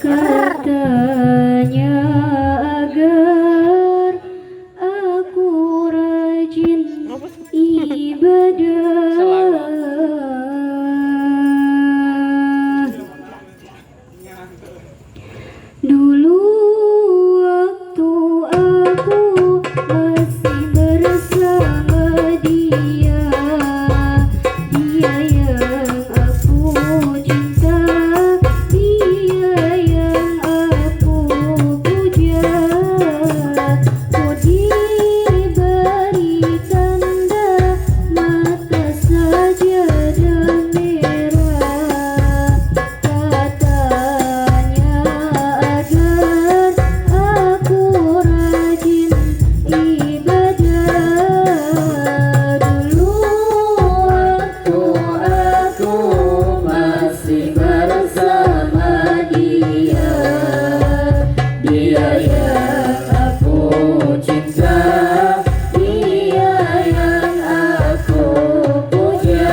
Katanya agar aku rajin ibadah. Dulu waktu aku masih bersama dia, dia yang aku cinta, dia yang aku puja. Ku diberi tanda mata saja dan merah. Katanya agar aku rajin ibadah. Dulu waktu aku masih bersama dia, dia yang aku cinta, dia yang aku puja.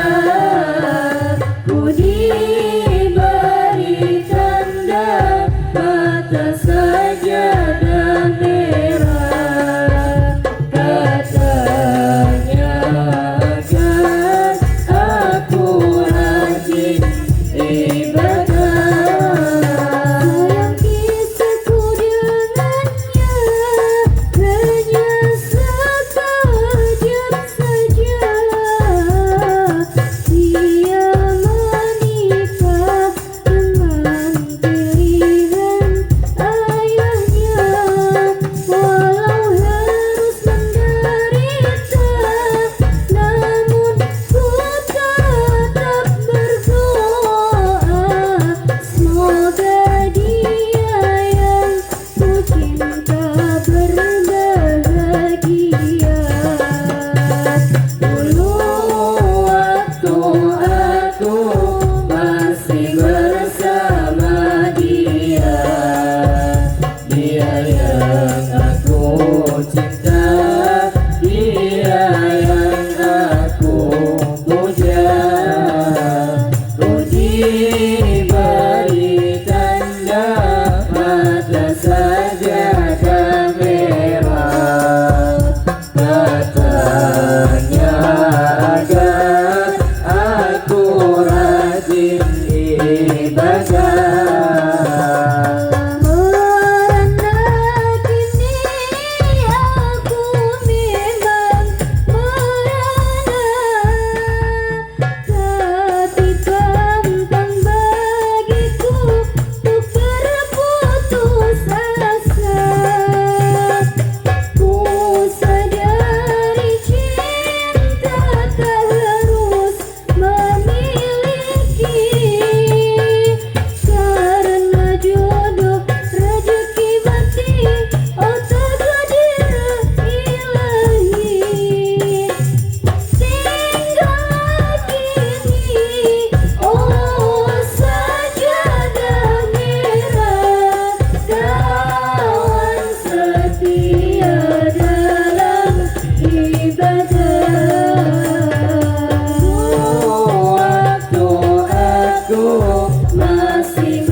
Ku diberi tanda mata saja dan merah. Katanya agar aku rajin ibadah. Sayang kisahku dengannya hanya sekejap saja. Dia menikah dengan pilihan ayahnya, walau harus menderita, namun ku tetap berdoa semoga dia yang ku cinta berbahagia. Dulu waktu aku masih bersama dia, dia yang aku cinta, dia yang aku puja. Ku diberi tanda mata saja dan merah. Katanya agar aku rajin ibadah. Merana kini aku memang merana, tapi gampang bagiku untuk berputus asa. Ku sadari cinta tak harus memiliki, karena jodoh rezeki mati otak takdir ilahi. Tinggal kini oh sajadah merah, kawan setia dalam ibadah. Waktu aku masih